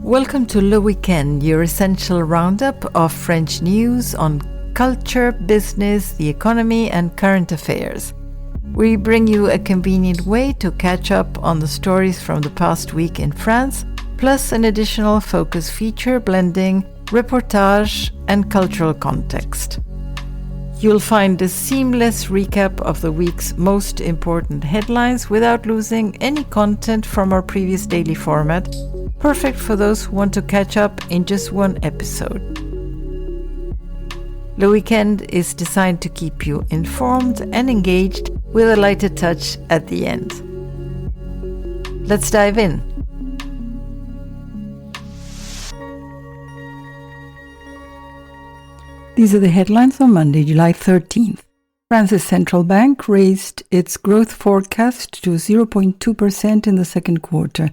Welcome to Le Weekend, your essential roundup of French news on culture, business, the economy, and current affairs. We bring you a convenient way to catch up on the stories from the past week in France, plus an additional focus feature blending reportage and cultural context. You'll find a seamless recap of the week's most important headlines without losing any content from our previous daily format, perfect for those who want to catch up in just one episode. Le Weekend is designed to keep you informed and engaged with a lighter touch at the end. Let's dive in. These are the headlines on Monday, July 13th. France's central bank raised its growth forecast to 0.2% in the second quarter.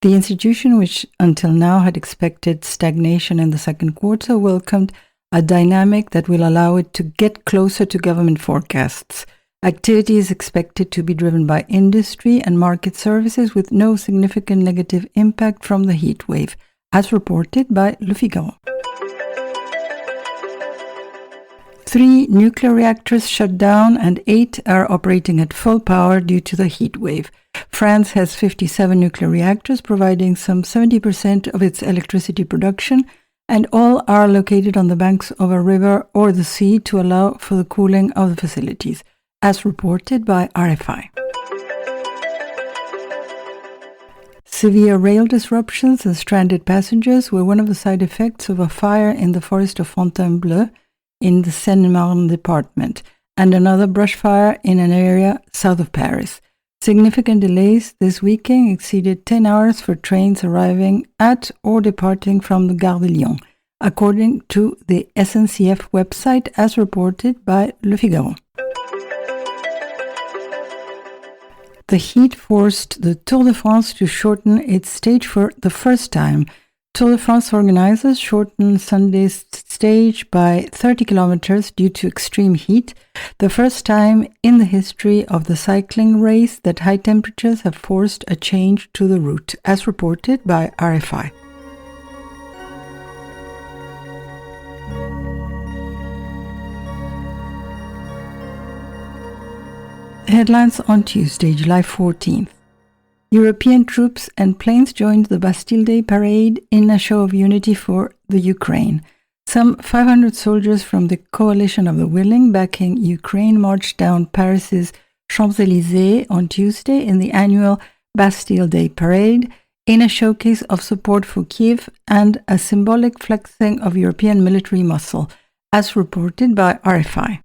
The institution, which until now had expected stagnation in the second quarter, welcomed a dynamic that will allow it to get closer to government forecasts. Activity is expected to be driven by industry and market services with no significant negative impact from the heat wave, as reported by Le Figaro. 3 nuclear reactors shut down and 8 are operating at full power due to the heat wave. France has 57 nuclear reactors providing some 70% of its electricity production, and all are located on the banks of a river or the sea to allow for the cooling of the facilities, as reported by RFI. Severe rail disruptions and stranded passengers were one of the side effects of a fire in the forest of Fontainebleau in the Seine-et-Marne department, and another brush fire in an area south of Paris. Significant delays this weekend exceeded 10 hours for trains arriving at or departing from the Gare de Lyon, according to the SNCF website as reported by Le Figaro. The heat forced the Tour de France to shorten its stage for the first time. Tour de France organizers shortened Sunday's stage by 30 kilometers due to extreme heat, the first time in the history of the cycling race that high temperatures have forced a change to the route, as reported by RFI. Headlines on Tuesday, July 14th. European troops and planes joined the Bastille Day parade in a show of unity for the Ukraine. Some 500 soldiers from the Coalition of the Willing backing Ukraine marched down Paris's Champs-Élysées on Tuesday in the annual Bastille Day parade, in a showcase of support for Kiev and a symbolic flexing of European military muscle, as reported by RFI.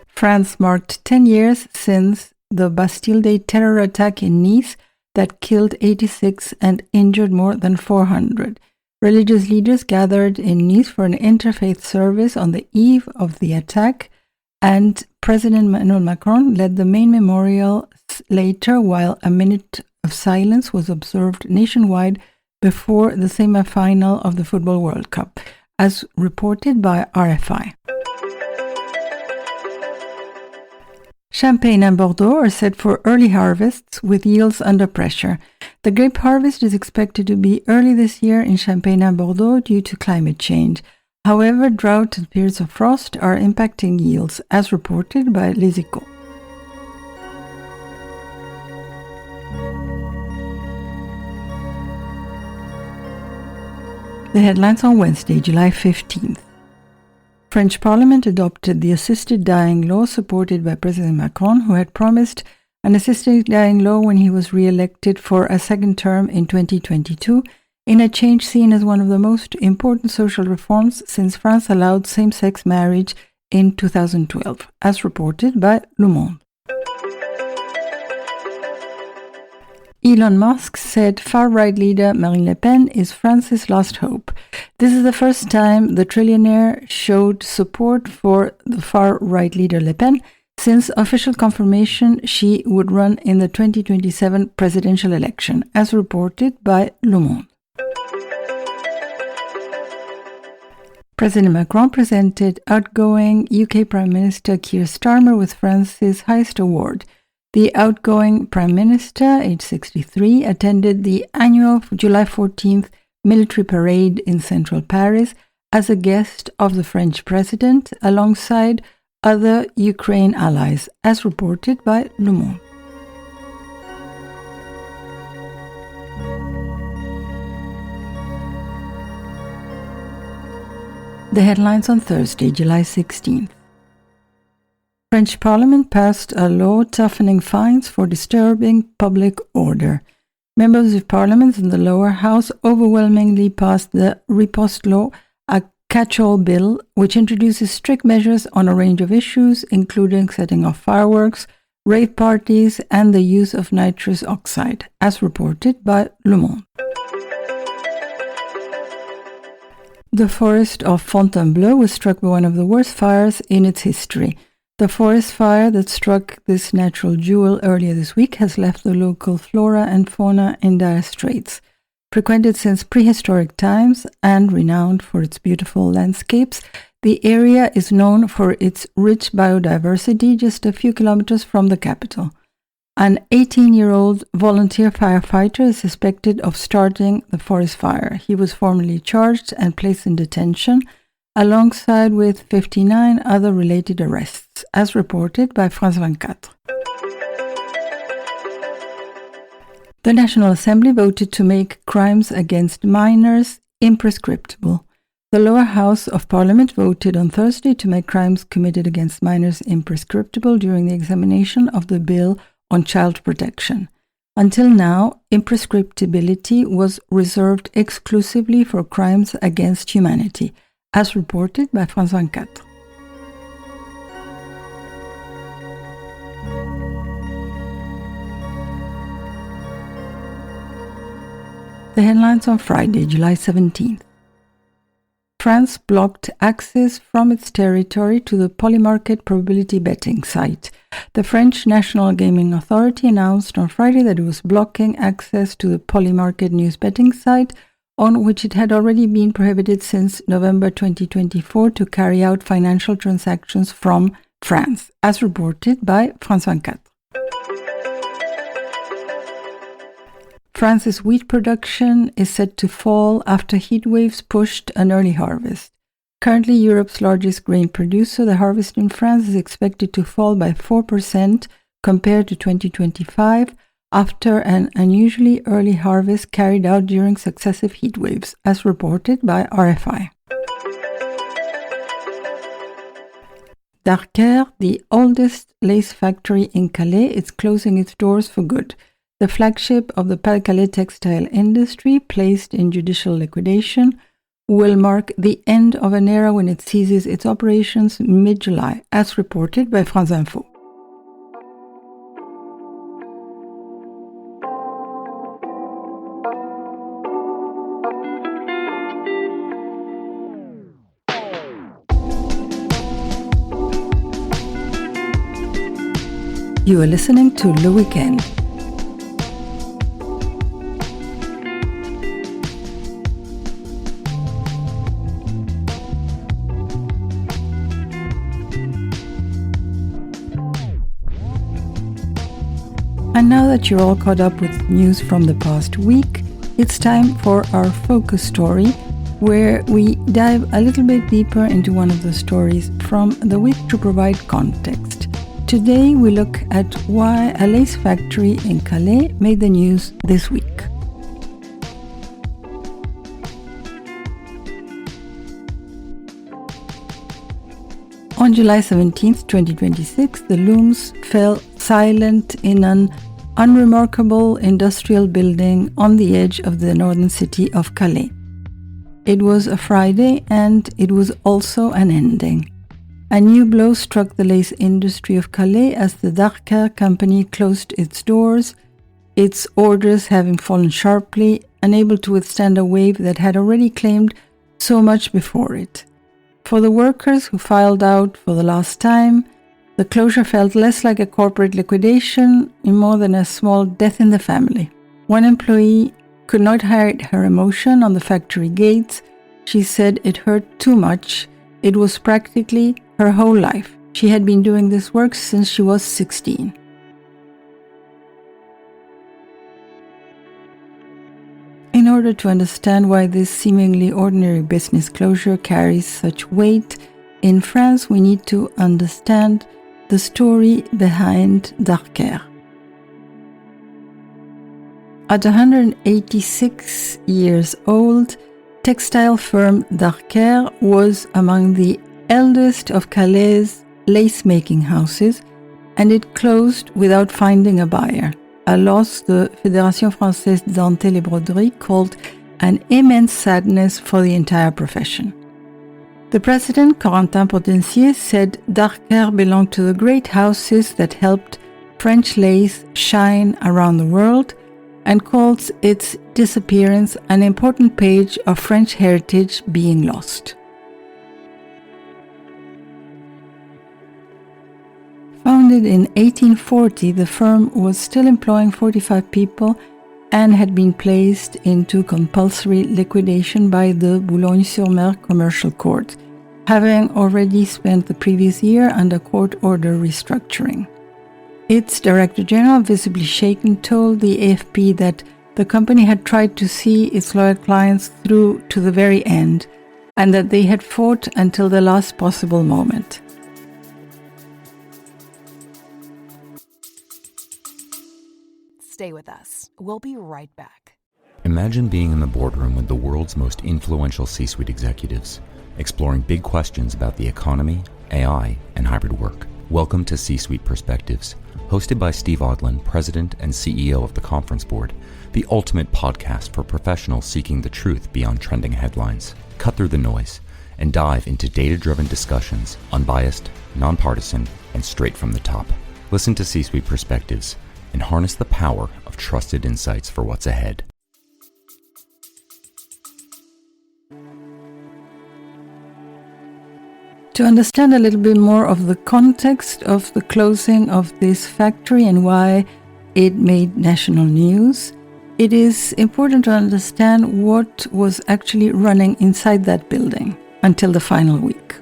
France marked 10 years since the Bastille Day terror attack in Nice that killed 86 and injured more than 400. Religious leaders gathered in Nice for an interfaith service on the eve of the attack, and President Emmanuel Macron led the main memorial later, while a minute of silence was observed nationwide before the semi-final of the Football World Cup, as reported by RFI. Champagne and Bordeaux are set for early harvests with yields under pressure. The grape harvest is expected to be early this year in Champagne and Bordeaux due to climate change. However, drought and periods of frost are impacting yields, as reported by Les Echos. The headlines on Wednesday, July 15th. French Parliament adopted the assisted dying law supported by President Macron, who had promised an assisted dying law when he was re-elected for a second term in 2022, in a change seen as one of the most important social reforms since France allowed same-sex marriage in 2012, as reported by Le Monde. Elon Musk said far-right leader Marine Le Pen is France's last hope. This is the first time the trillionaire showed support for the far-right leader Le Pen since official confirmation she would run in the 2027 presidential election, as reported by Le Monde. President Macron presented outgoing UK Prime Minister Keir Starmer with France's highest award. The outgoing Prime Minister, age 63, attended the annual July 14th military parade in central Paris as a guest of the French president alongside other Ukraine allies, as reported by Le Monde. The headlines on Thursday, July 16th. French Parliament passed a law toughening fines for disturbing public order. Members of Parliament in the lower house overwhelmingly passed the Riposte Law, a catch-all bill which introduces strict measures on a range of issues, including setting off fireworks, rave parties, and the use of nitrous oxide, as reported by Le Monde. The forest of Fontainebleau was struck by one of the worst fires in its history. The forest fire that struck this natural jewel earlier this week has left the local flora and fauna in dire straits. Frequented since prehistoric times and renowned for its beautiful landscapes, the area is known for its rich biodiversity just a few kilometers from the capital. An 18-year-old volunteer firefighter is suspected of starting the forest fire. He was formally charged and placed in detention, alongside with 59 other related arrests, as reported by France 24. The National Assembly voted to make crimes against minors imprescriptible. The lower house of Parliament voted on Thursday to make crimes committed against minors imprescriptible during the examination of the bill on child protection. Until now, imprescriptibility was reserved exclusively for crimes against humanity, as reported by France 24. The headlines on Friday, July 17th. France blocked access from its territory to the Polymarket probability betting site. The French National Gaming Authority announced on Friday that it was blocking access to the Polymarket news betting site, on which it had already been prohibited since November 2024 to carry out financial transactions from France, as reported by France 24. France's wheat production is set to fall after heat waves pushed an early harvest. Currently Europe's largest grain producer, the harvest in France is expected to fall by 4% compared to 2025 after an unusually early harvest carried out during successive heat waves, as reported by RFI. Darker, the oldest lace factory in Calais, is closing its doors for good. The flagship of the Pas-de-Calais textile industry, placed in judicial liquidation, will mark the end of an era when it ceases its operations mid-July, as reported by France Info. You are listening to Le Weekend. And now that you're all caught up with news from the past week, it's time for our focus story, where we dive a little bit deeper into one of the stories from the week to provide context. Today we look at why a lace factory in Calais made the news this week. On July 17, 2026, the looms fell silent in an unremarkable industrial building on the edge of the northern city of Calais. It was a Friday, and it was also an ending. A new blow struck the lace industry of Calais as the Darker company closed its doors, its orders having fallen sharply, unable to withstand a wave that had already claimed so much before it. For the workers who filed out for the last time, the closure felt less like a corporate liquidation and more than a small death in the family. One employee could not hide her emotion on the factory gates. She said it hurt too much. It was practically her whole life. She had been doing this work since she was 16. in order to understand why this seemingly ordinary business closure carries such weight in France, we need to understand the story behind Darker. At 186 years old, textile firm Darker was among the eldest of Calais' lace-making houses, and it closed without finding a buyer, a loss the Fédération Française des Dentelles et Broderies called an immense sadness for the entire profession. The president, Corentin Potencier, said Darker belonged to the great houses that helped French lace shine around the world, and calls its disappearance an important page of French heritage being lost. Founded in 1840, the firm was still employing 45 people and had been placed into compulsory liquidation by the Boulogne-sur-Mer Commercial Court, having already spent the previous year under court order restructuring. Its director general, visibly shaken, told the AFP that the company had tried to see its loyal clients through to the very end, and that they had fought until the last possible moment. Stay with us. We'll be right back. Imagine being in the boardroom with the world's most influential C-suite executives, exploring big questions about the economy, AI, and hybrid work. Welcome to C-Suite Perspectives, hosted by Steve Odland, President and CEO of the Conference Board, the ultimate podcast for professionals seeking the truth beyond trending headlines. Cut through the noise and dive into data-driven discussions, unbiased, nonpartisan, and straight from the top. Listen to C-Suite Perspectives and harness the power of trusted insights for what's ahead. To understand a little bit more of the context of the closing of this factory and why it made national news, it is important to understand what was actually running inside that building until the final week.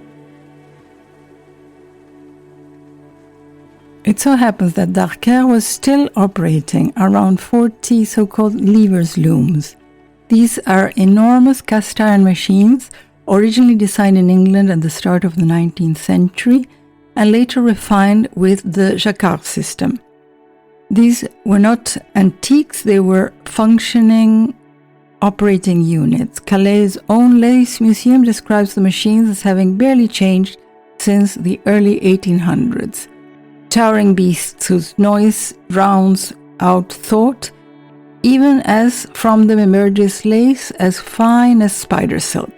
It so happens that Darker was still operating around 40 so-called levers looms. These are enormous cast iron machines originally designed in England at the start of the 19th century and later refined with the Jacquard system. These were not antiques, they were functioning operating units. Calais' own Lace Museum describes the machines as having barely changed since the early 1800s. Towering beasts whose noise drowns out thought, even as from them emerges lace as fine as spider silk.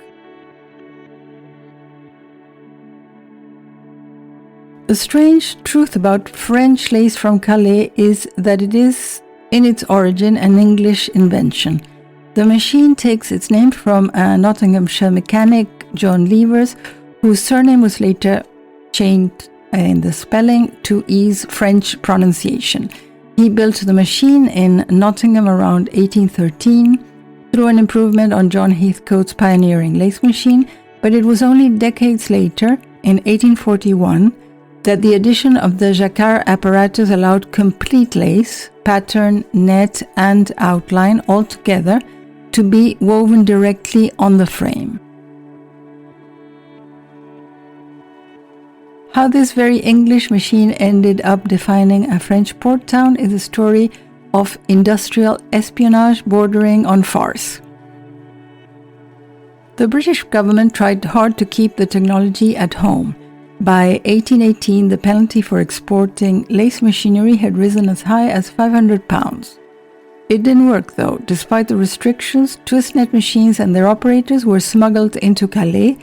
The strange truth about French lace from Calais is that it is, in its origin, an English invention. The machine takes its name from a Nottinghamshire mechanic, John Levers, whose surname was later changed in the spelling to ease French pronunciation. He built the machine in Nottingham around 1813 through an improvement on John Heathcote's pioneering lace machine, but it was only decades later, in 1841, that the addition of the Jacquard apparatus allowed complete lace, pattern, net, and outline all together to be woven directly on the frame. How this very English machine ended up defining a French port town is a story of industrial espionage bordering on farce. The British government tried hard to keep the technology at home. By 1818, the penalty for exporting lace machinery had risen as high as £500. It didn't work though. Despite the restrictions, twist-net machines and their operators were smuggled into Calais,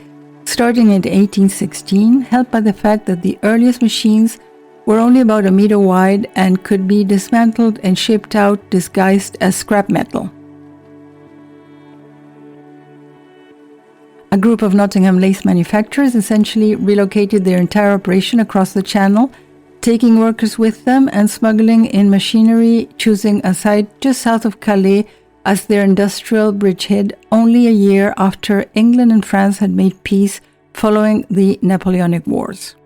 starting in 1816, helped by the fact that the earliest machines were only about a meter wide and could be dismantled and shipped out disguised as scrap metal. A group of Nottingham lace manufacturers essentially relocated their entire operation across the channel, taking workers with them and smuggling in machinery, choosing a site just south of Calais as their industrial bridgehead only a year after England and France had made peace following the Napoleonic Wars.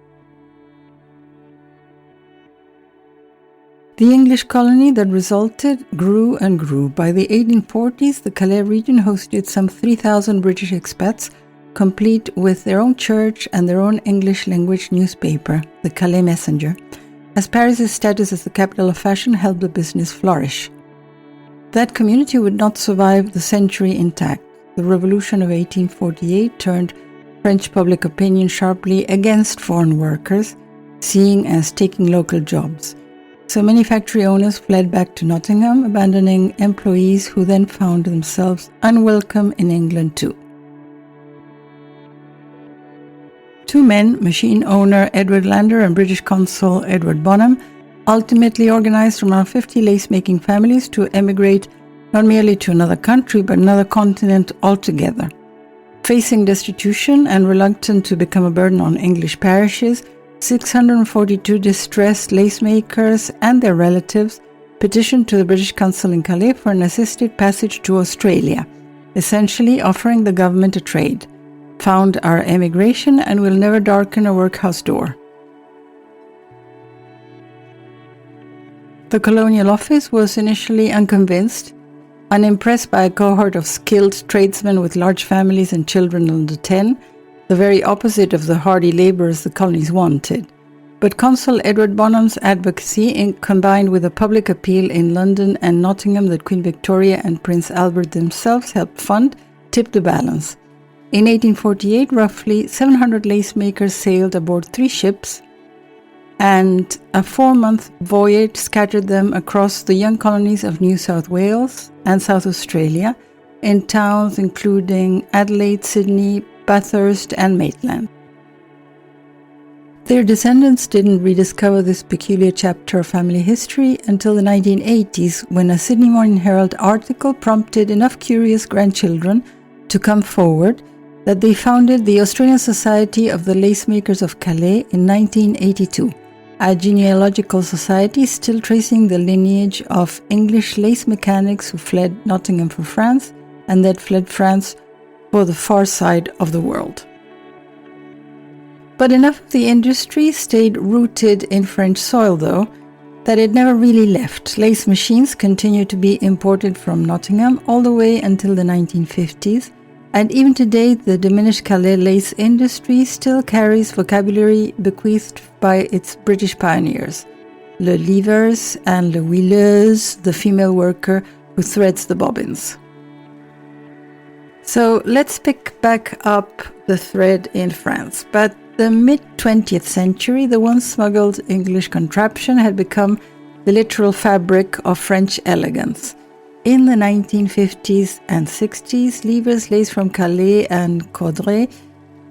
The English colony that resulted grew and grew. By the 1840s, the Calais region hosted some 3,000 British expats, complete with their own church and their own English-language newspaper, the Calais Messenger, as Paris's status as the capital of fashion helped the business flourish. That community would not survive the century intact. The Revolution of 1848 turned French public opinion sharply against foreign workers, seeing as taking local jobs. So many factory owners fled back to Nottingham, abandoning employees who then found themselves unwelcome in England too. Two men, machine owner Edward Lander and British consul Edward Bonham, ultimately organized around 50 lace-making families to emigrate not merely to another country but another continent altogether. Facing destitution and reluctant to become a burden on English parishes, 642 distressed lacemakers and their relatives petitioned to the British consul in Calais for an assisted passage to Australia, essentially offering the government a trade. Found our emigration and will never darken a workhouse door. The Colonial Office was initially unconvinced, unimpressed by a cohort of skilled tradesmen with large families and children under 10, the very opposite of the hardy labourers the colonies wanted. But Consul Edward Bonham's advocacy, combined with a public appeal in London and Nottingham that Queen Victoria and Prince Albert themselves helped fund, tipped the balance. In 1848, roughly 700 lacemakers sailed aboard 3 ships, and a 4-month voyage scattered them across the young colonies of New South Wales and South Australia, in towns including Adelaide, Sydney, Bathurst and Maitland. Their descendants didn't rediscover this peculiar chapter of family history until the 1980s, when a Sydney Morning Herald article prompted enough curious grandchildren to come forward that they founded the Australian Society of the Lacemakers of Calais in 1982, a genealogical society still tracing the lineage of English lace mechanics who fled Nottingham for France and that fled France for the far side of the world. But enough of the industry stayed rooted in French soil, though, that it never really left. Lace machines continued to be imported from Nottingham all the way until the 1950s, and even today the diminished Calais lace industry still carries vocabulary bequeathed by its British pioneers. Le leavers and le huileuse, the female worker who threads the bobbins. So let's pick back up the thread in France. But the mid-20th century, the once smuggled English contraption had become the literal fabric of French elegance. In the 1950s and 60s, leavers lace from Calais and Coudray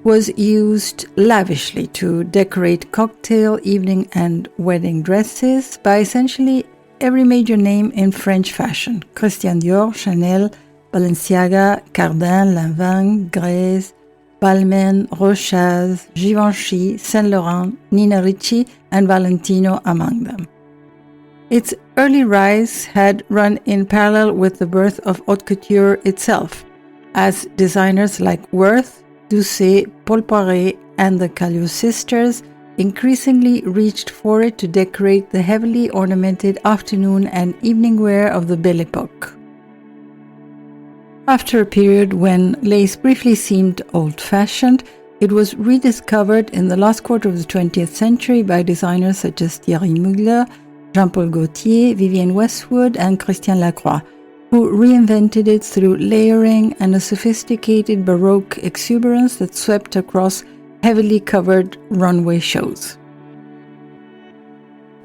was used lavishly to decorate cocktail, evening and wedding dresses by essentially every major name in French fashion: Christian Dior, Chanel, Balenciaga, Cardin, Lanvin, Grèce, Balmain, Rochas, Givenchy, Saint Laurent, Nina Ricci, and Valentino among them. Its early rise had run in parallel with the birth of haute couture itself, as designers like Worth, Doucet, Paul Poiret, and the Callot sisters increasingly reached for it to decorate the heavily ornamented afternoon and evening wear of the Belle Époque. After a period when lace briefly seemed old-fashioned, it was rediscovered in the last quarter of the 20th century by designers such as Thierry Mugler, Jean-Paul Gaultier, Vivienne Westwood, and Christian Lacroix, who reinvented it through layering and a sophisticated Baroque exuberance that swept across heavily covered runway shows.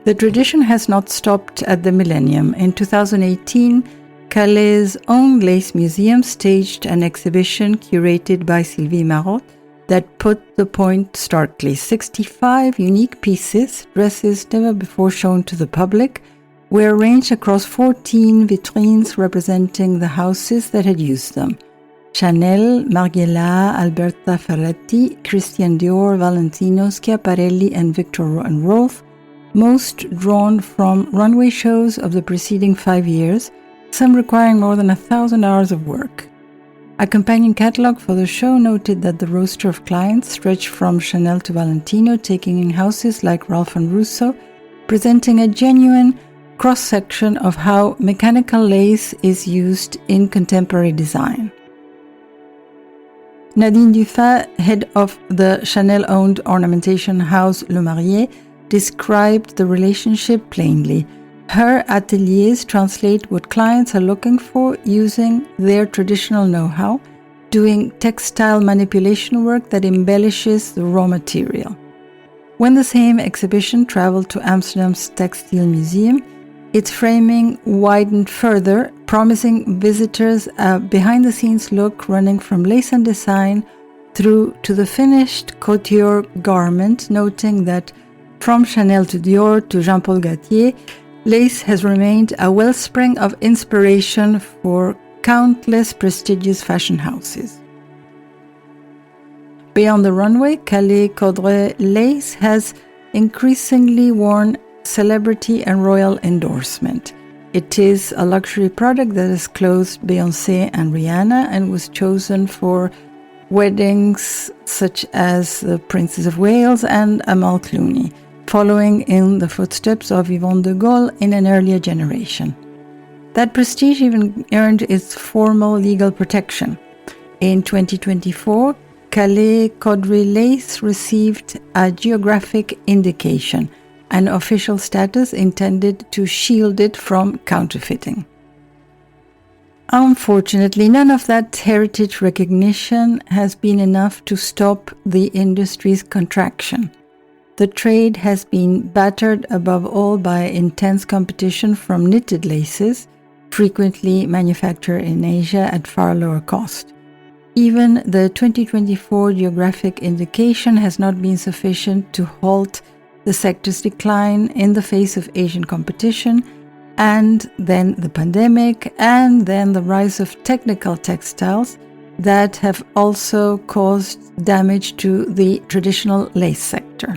The tradition has not stopped at the millennium. In 2018, Calais' own Lace Museum staged an exhibition curated by Sylvie Marotte that put the point starkly. 65 unique pieces, dresses never before shown to the public, were arranged across 14 vitrines representing the houses that had used them: Chanel, Margiela, Alberta Ferretti, Christian Dior, Valentino, Schiaparelli, and Victor and Rolf, most drawn from runway shows of the preceding 5 years, some requiring more than 1,000 hours of work. A companion catalogue for the show noted that the roster of clients stretched from Chanel to Valentino, taking in houses like Ralph and Russo, presenting a genuine cross-section of how mechanical lace is used in contemporary design. Nadine Dufay, head of the Chanel-owned ornamentation house Le Marié, described the relationship plainly. Her ateliers translate what clients are looking for using their traditional know-how, doing textile manipulation work that embellishes the raw material. When the same exhibition traveled to Amsterdam's Textile Museum, its framing widened further, promising visitors a behind-the-scenes look running from lace and design through to the finished couture garment, noting that from Chanel to Dior to Jean-Paul Gaultier, lace has remained a wellspring of inspiration for countless prestigious fashion houses. Beyond the runway, Calais Caudray lace has increasingly worn celebrity and royal endorsement. It is a luxury product that has clothed Beyoncé and Rihanna and was chosen for weddings such as the Princess of Wales and Amal Clooney, following in the footsteps of Yvonne de Gaulle in an earlier generation. That prestige even earned its formal legal protection. In 2024, Calais Caudray lace received a geographic indication, an official status intended to shield it from counterfeiting. Unfortunately, none of that heritage recognition has been enough to stop the industry's contraction. The trade has been battered above all by intense competition from knitted laces, frequently manufactured in Asia at far lower cost. Even the 2024 geographic indication has not been sufficient to halt the sector's decline in the face of Asian competition, and then the pandemic, and then the rise of technical textiles that have also caused damage to the traditional lace sector.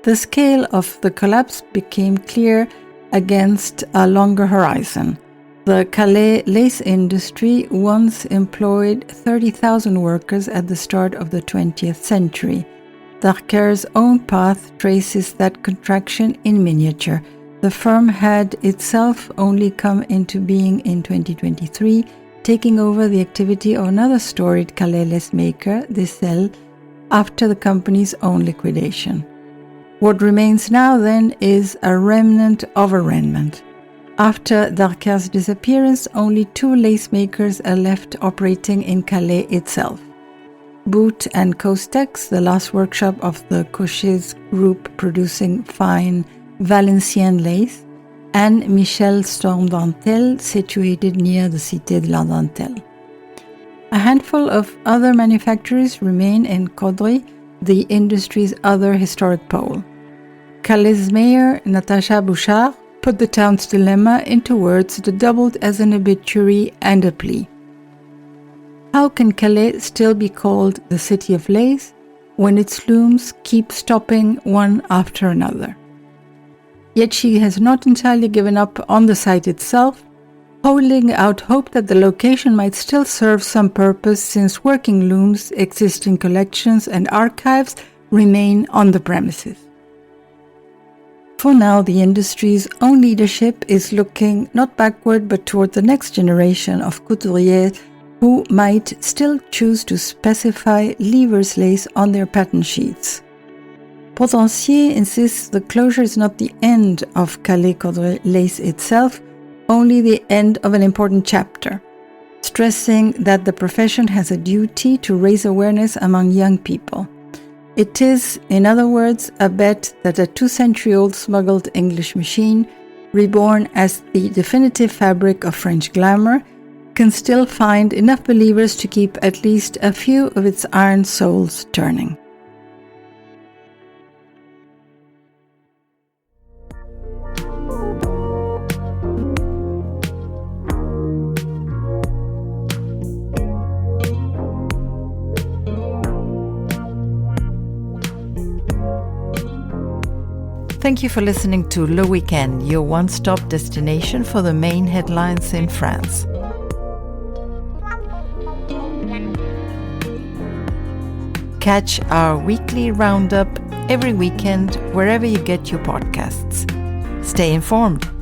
The scale of the collapse became clear against a longer horizon. The Calais lace industry once employed 30,000 workers at the start of the 20th century. Darker's own path traces that contraction in miniature. The firm had itself only come into being in 2023, taking over the activity of another storied Calais lace maker, Dessel, after the company's own liquidation. What remains now, then, is a remnant of a remnant. After Darker's disappearance, only 2 lace makers are left operating in Calais itself. Boot and Costex, the last workshop of the Cochets group producing fine Valenciennes lace, and Michel Storm Dentelle, situated near the Cité de la Dentelle. A handful of other manufacturers remain in Caudry, the industry's other historic pole. Calais' mayor, Natacha Bouchard, put the town's dilemma into words that doubled as an obituary and a plea. How can Calais still be called the city of lace when its looms keep stopping one after another? Yet she has not entirely given up on the site itself, holding out hope that the location might still serve some purpose since working looms, existing collections, and archives remain on the premises. For now, the industry's own leadership is looking not backward but toward the next generation of couturiers who might still choose to specify Lever's lace on their pattern sheets. Potencier insists the closure is not the end of Calais Caudray lace itself, only the end of an important chapter, stressing that the profession has a duty to raise awareness among young people. It is, in other words, a bet that a 2-century-old smuggled English machine, reborn as the definitive fabric of French glamour, can still find enough believers to keep at least a few of its iron souls turning. Thank you for listening to Le Weekend, your one-stop destination for the main headlines in France. Catch our weekly roundup every weekend wherever you get your podcasts. Stay informed.